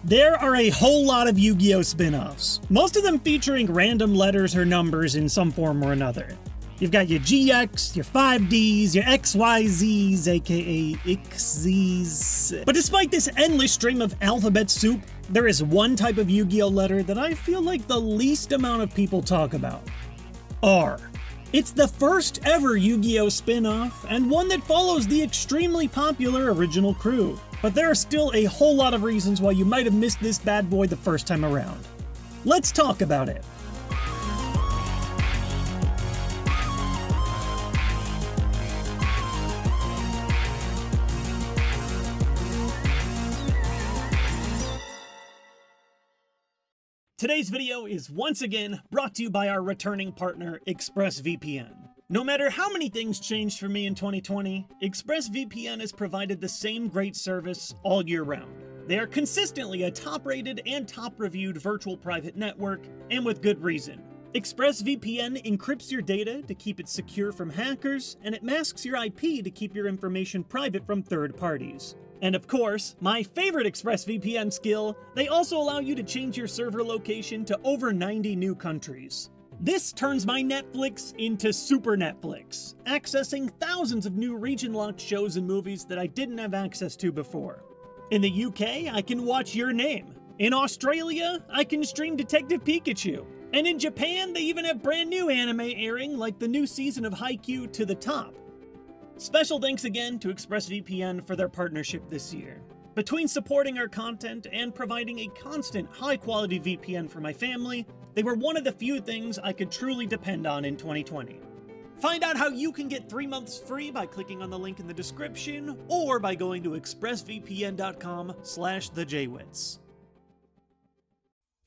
There are a whole lot of Yu-Gi-Oh! Spin-offs, most of them featuring random letters or numbers in some form or another. You've got your GX, your 5Ds, your XYZs, aka XZs. But despite this endless stream of alphabet soup, there is one type of Yu-Gi-Oh! Letter that I feel like the least amount of people talk about. R. It's the first ever Yu-Gi-Oh! Spin-off, and one that follows the extremely popular original crew. But there are still a whole lot of reasons why you might have missed this bad boy the first time around. Let's talk about it. Today's video is once again brought to you by our returning partner, ExpressVPN. No matter how many things changed for me in 2020, ExpressVPN has provided the same great service all year round. They are consistently a top-rated and top-reviewed virtual private network, and with good reason. ExpressVPN encrypts your data to keep it secure from hackers, and it masks your IP to keep your information private from third parties. And of course, my favorite ExpressVPN skill, they also allow you to change your server location to over 90 new countries. This turns my Netflix into Super Netflix, accessing thousands of new region-locked shows and movies that I didn't have access to before. In the UK, I can watch Your Name. In Australia, I can stream Detective Pikachu. And in Japan, they even have brand new anime airing, like the new season of Haikyuu To the Top. Special thanks again to ExpressVPN for their partnership this year. Between supporting our content and providing a constant, high-quality VPN for my family, they were one of the few things I could truly depend on in 2020. Find out how you can get 3 months free by clicking on the link in the description, or by going to expressvpn.com/thejwits.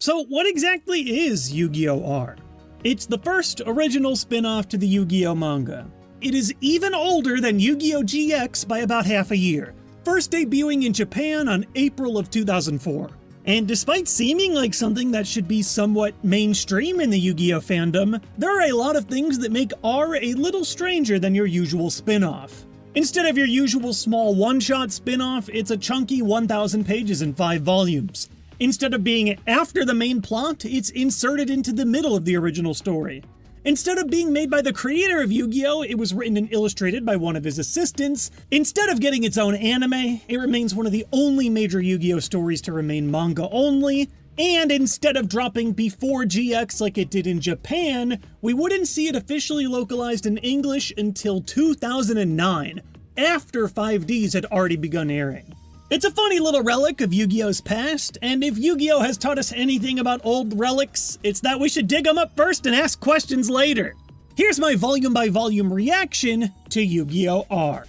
So what exactly is Yu-Gi-Oh! R? It's the first original spin-off to the Yu-Gi-Oh! Manga. It is even older than Yu-Gi-Oh! GX by about half a year, first debuting in Japan on April of 2004. And despite seeming like something that should be somewhat mainstream in the Yu-Gi-Oh! Fandom, there are a lot of things that make R a little stranger than your usual spin-off. Instead of your usual small one-shot spin-off, it's a chunky 1,000 pages in 5 volumes. Instead of being after the main plot, it's inserted into the middle of the original story. Instead of being made by the creator of Yu-Gi-Oh!, it was written and illustrated by one of his assistants. Instead of getting its own anime, it remains one of the only major Yu-Gi-Oh! Stories to remain manga only. And instead of dropping before GX like it did in Japan, we wouldn't see it officially localized in English until 2009, after 5Ds had already begun airing. It's a funny little relic of Yu-Gi-Oh's past, and if Yu-Gi-Oh has taught us anything about old relics, it's that we should dig them up first and ask questions later. Here's my volume-by-volume reaction to Yu-Gi-Oh! R.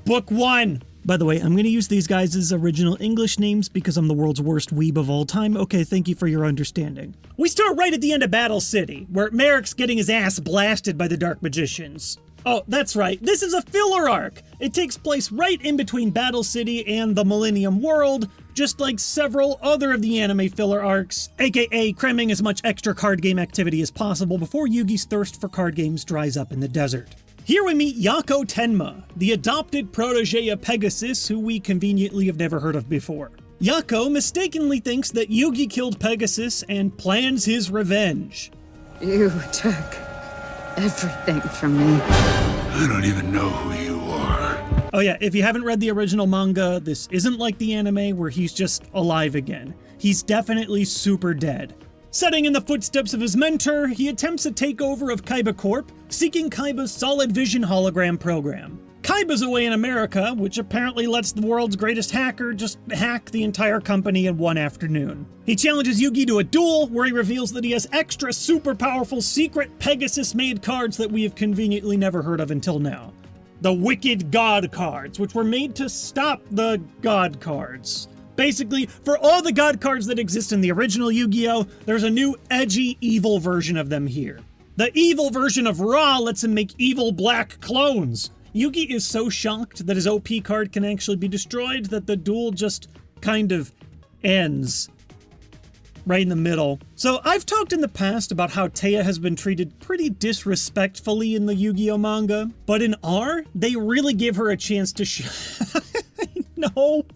Book 1. By the way, I'm going to use these guys' original English names because I'm the world's worst weeb of all time. Okay, thank you for your understanding. We start right at the end of Battle City, where Merrick's getting his ass blasted by the Dark Magicians. Oh, that's right, this is a filler arc! It takes place right in between Battle City and the Millennium World, just like several other of the anime filler arcs, aka cramming as much extra card game activity as possible before Yugi's thirst for card games dries up in the desert. Here we meet Yako Tenma, the adopted protege of Pegasus, who we conveniently have never heard of before. Yako mistakenly thinks that Yugi killed Pegasus and plans his revenge. You took everything from me. I don't even know who you are. Oh yeah, if you haven't read the original manga, this isn't like the anime where he's just alive again. He's definitely super dead. Setting in the footsteps of his mentor, he attempts a takeover of Kaiba Corp, seeking Kaiba's solid vision hologram program. Kaiba's away in America, which apparently lets the world's greatest hacker just hack the entire company in one afternoon. He challenges Yugi to a duel, where he reveals that he has extra super powerful secret Pegasus-made cards that we have conveniently never heard of until now. The Wicked God cards, which were made to stop the God cards. Basically, for all the God cards that exist in the original Yu-Gi-Oh!, there's a new edgy, evil version of them here. The evil version of Ra lets him make evil black clones. Yugi is so shocked that his OP card can actually be destroyed that the duel just kind of ends right in the middle. So I've talked in the past about how Taya has been treated pretty disrespectfully in the Yu-Gi-Oh! Manga, but in R, they really give her a chance to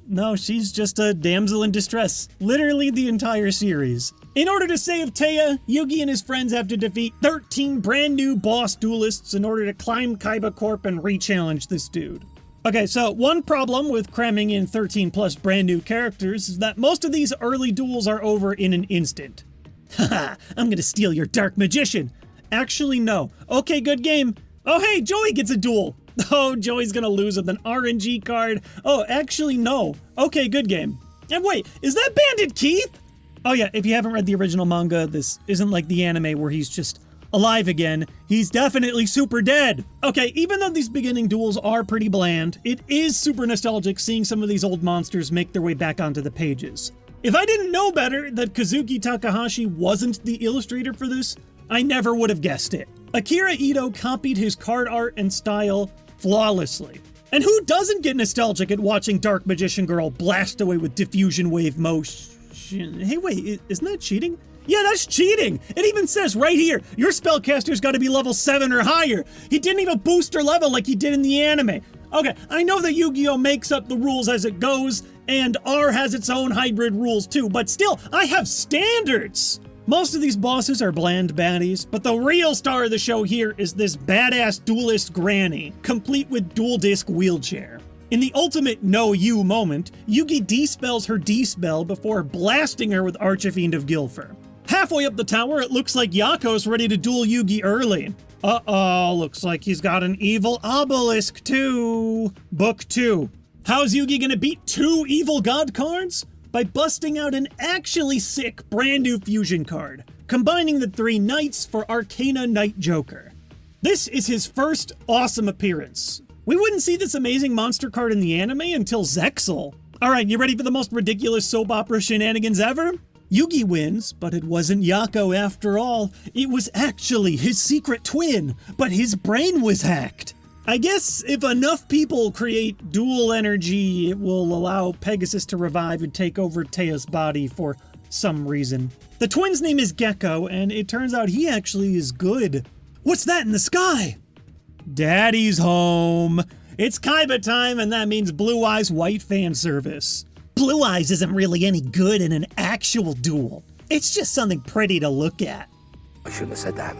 No, she's just a damsel in distress. Literally the entire series. In order to save Taya, Yugi and his friends have to defeat 13 brand new boss duelists in order to climb Kaiba Corp and re-challenge this dude. Okay, so one problem with cramming in 13 plus brand new characters is that most of these early duels are over in an instant. Haha, I'm gonna steal your Dark Magician. Actually, no. Okay, good game. Oh, hey, Joey gets a duel. Oh, Joey's gonna lose with an RNG card. Oh, actually, no. Okay, good game. And wait, is that Bandit Keith? Oh yeah, if you haven't read the original manga, this isn't like the anime where he's just alive again. He's definitely super dead. Okay, even though these beginning duels are pretty bland, it is super nostalgic seeing some of these old monsters make their way back onto the pages. If I didn't know better that Kazuki Takahashi wasn't the illustrator for this, I never would have guessed it. Akira Ito copied his card art and style flawlessly. And who doesn't get nostalgic at watching Dark Magician Girl blast away with diffusion wave motion? Hey, wait, isn't that cheating? Yeah, that's cheating! It even says right here, your spellcaster's gotta be level 7 or higher. He didn't even boost her level like he did in the anime. Okay, I know that Yu-Gi-Oh! Makes up the rules as it goes, and R has its own hybrid rules too, but still, I have standards! Most of these bosses are bland baddies, but the real star of the show here is this badass duelist granny, complete with dual disc wheelchair. In the ultimate no-you moment, Yugi de-spells her D-spell before blasting her with Archfiend of Gilfer. Halfway up the tower, it looks like Yako's ready to duel Yugi early. Uh-oh, looks like he's got an evil Obelisk too. Book 2. How's Yugi gonna beat 2 evil god cards? By busting out an actually sick brand new fusion card, combining the 3 knights for Arcana Knight Joker. This is his first awesome appearance. We wouldn't see this amazing monster card in the anime until Zexal. Alright, you ready for the most ridiculous soap opera shenanigans ever? Yugi wins, but it wasn't Yako after all. It was actually his secret twin, but his brain was hacked. I guess if enough people create dual energy, it will allow Pegasus to revive and take over Teya's body for some reason. The twin's name is Gecko, and it turns out he actually is good. What's that in the sky? Daddy's home. It's Kaiba time, and that means Blue Eyes white fan service. Blue Eyes isn't really any good in an actual duel. It's just something pretty to look at. I shouldn't have said that.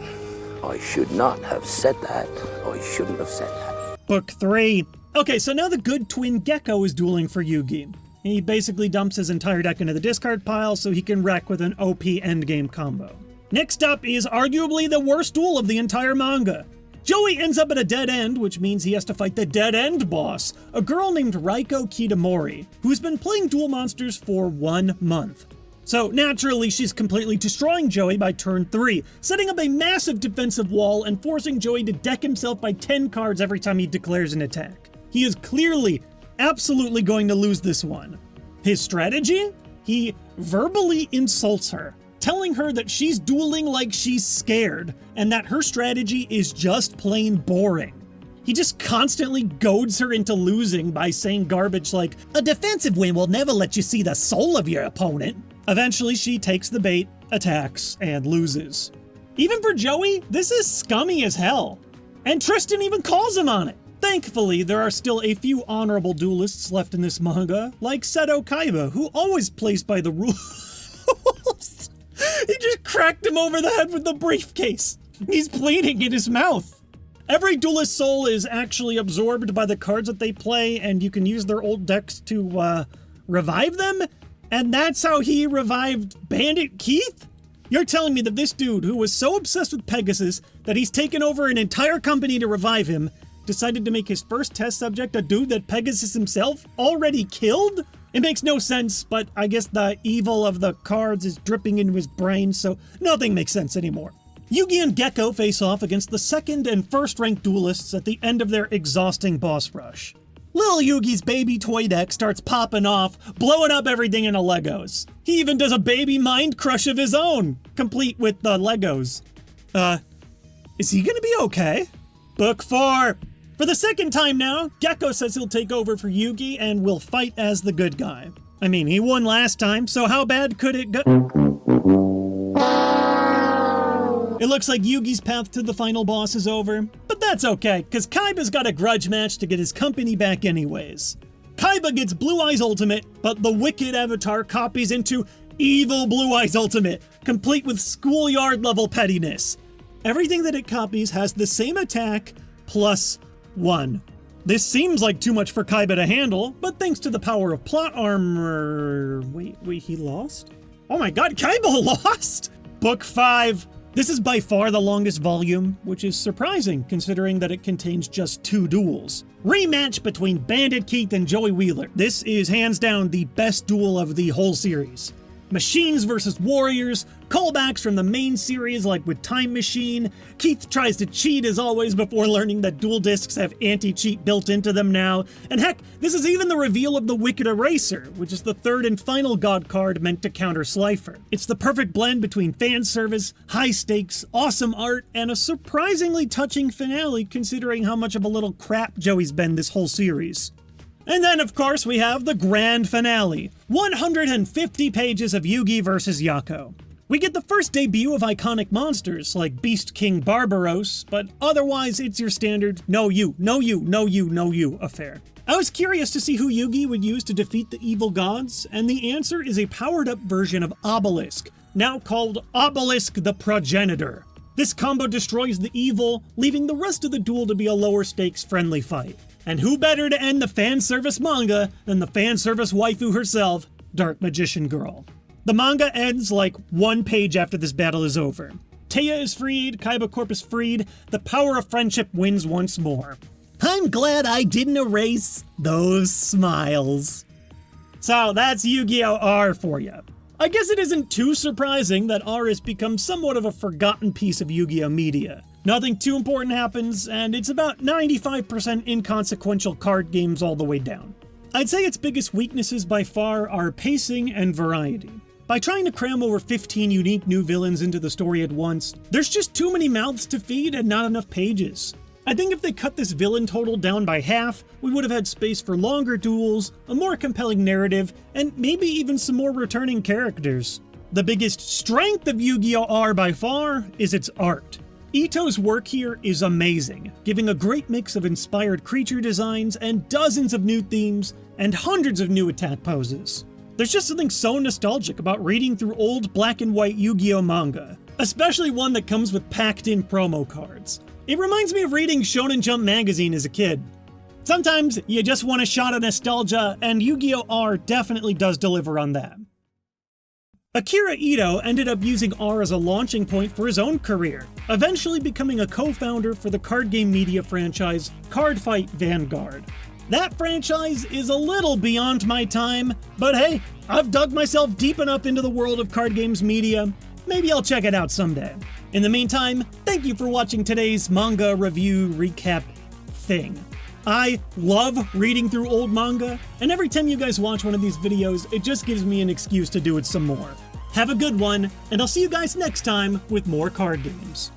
I should not have said that. I shouldn't have said that. Book 3. Okay, so now the good twin Gecko is dueling for Yugi. He basically dumps his entire deck into the discard pile so he can wreck with an OP endgame combo. Next up is arguably the worst duel of the entire manga. Joey ends up at a dead end, which means he has to fight the dead end boss, a girl named Raiko Kitamori, who's been playing duel monsters for 1 month. So naturally, she's completely destroying Joey by turn 3, setting up a massive defensive wall and forcing Joey to deck himself by 10 cards every time he declares an attack. He is clearly, absolutely going to lose this one. His strategy? He verbally insults her, telling her that she's dueling like she's scared, and that her strategy is just plain boring. He just constantly goads her into losing by saying garbage like, "A defensive win will never let you see the soul of your opponent." Eventually, she takes the bait, attacks, and loses. Even for Joey, this is scummy as hell. And Tristan even calls him on it. Thankfully, there are still a few honorable duelists left in this manga, like Seto Kaiba, who always plays by the rules. He just cracked him over the head with the briefcase. He's bleeding in his mouth. Every duelist soul is actually absorbed by the cards that they play, and you can use their old decks to, revive them? And that's how he revived Bandit Keith? You're telling me that this dude, who was so obsessed with Pegasus that he's taken over an entire company to revive him, decided to make his first test subject a dude that Pegasus himself already killed? It makes no sense, but I guess the evil of the cards is dripping into his brain, so nothing makes sense anymore. Yugi and Gecko face off against the second and first ranked duelists at the end of their exhausting boss rush. Lil Yugi's baby toy deck starts popping off, blowing up everything in the Legos. He even does a baby mind crush of his own, complete with the Legos. Is he gonna be okay? Book 4. For the second time now, Gecko says he'll take over for Yugi and will fight as the good guy. I mean, he won last time, so how bad could it go? It looks like Yugi's path to the final boss is over, but that's okay, because Kaiba's got a grudge match to get his company back anyways. Kaiba gets Blue Eyes Ultimate, but the Wicked Avatar copies into Evil Blue Eyes Ultimate, complete with schoolyard level pettiness. Everything that it copies has the same attack, +1. This seems like too much for Kaiba to handle, but thanks to the power of plot armor... Wait, he lost? Oh my god, Kaiba lost! Book 5. This is by far the longest volume, which is surprising considering that it contains just 2 duels. Rematch between Bandit Keith and Joey Wheeler. This is hands down the best duel of the whole series. Machines versus warriors, callbacks from the main series like with Time Machine. Keith tries to cheat as always before learning that dual discs have anti-cheat built into them now. And heck, this is even the reveal of the Wicked Eraser, which is the 3rd and final god card meant to counter Slifer. It's the perfect blend between fan service, high stakes, awesome art, and a surprisingly touching finale considering how much of a little crap Joey's been this whole series. And then, of course, we have the grand finale. 150 pages of Yugi vs. Yako. We get the first debut of iconic monsters like Beast King Barbaros, but otherwise it's your standard no you, no you, no you, no you affair. I was curious to see who Yugi would use to defeat the evil gods, and the answer is a powered-up version of Obelisk, now called Obelisk the Progenitor. This combo destroys the evil, leaving the rest of the duel to be a lower-stakes friendly fight. And who better to end the fan service manga than the fan service waifu herself, Dark Magician Girl. The manga ends like 1 page after this battle is over. Theo is freed, Kaiba Corp is freed, the power of friendship wins once more. I'm glad I didn't erase those smiles. So that's Yu-Gi-Oh! R for you. I guess it isn't too surprising that R has become somewhat of a forgotten piece of Yu-Gi-Oh! Media. Nothing too important happens, and it's about 95% inconsequential card games all the way down. I'd say its biggest weaknesses by far are pacing and variety. By trying to cram over 15 unique new villains into the story at once, there's just too many mouths to feed and not enough pages. I think if they cut this villain total down by half, we would have had space for longer duels, a more compelling narrative, and maybe even some more returning characters. The biggest strength of Yu-Gi-Oh! R by far is its art. Ito's work here is amazing, giving a great mix of inspired creature designs and dozens of new themes and hundreds of new attack poses. There's just something so nostalgic about reading through old black and white Yu-Gi-Oh! Manga, especially one that comes with packed-in promo cards. It reminds me of reading Shonen Jump magazine as a kid. Sometimes you just want a shot of nostalgia, and Yu-Gi-Oh! R definitely does deliver on that. Akira Ito ended up using R as a launching point for his own career, eventually becoming a co-founder for the card game media franchise Cardfight Vanguard. That franchise is a little beyond my time, but hey, I've dug myself deep enough into the world of card games media. Maybe I'll check it out someday. In the meantime, thank you for watching today's manga review recap thing. I love reading through old manga, and every time you guys watch one of these videos, it just gives me an excuse to do it some more. Have a good one, and I'll see you guys next time with more card games.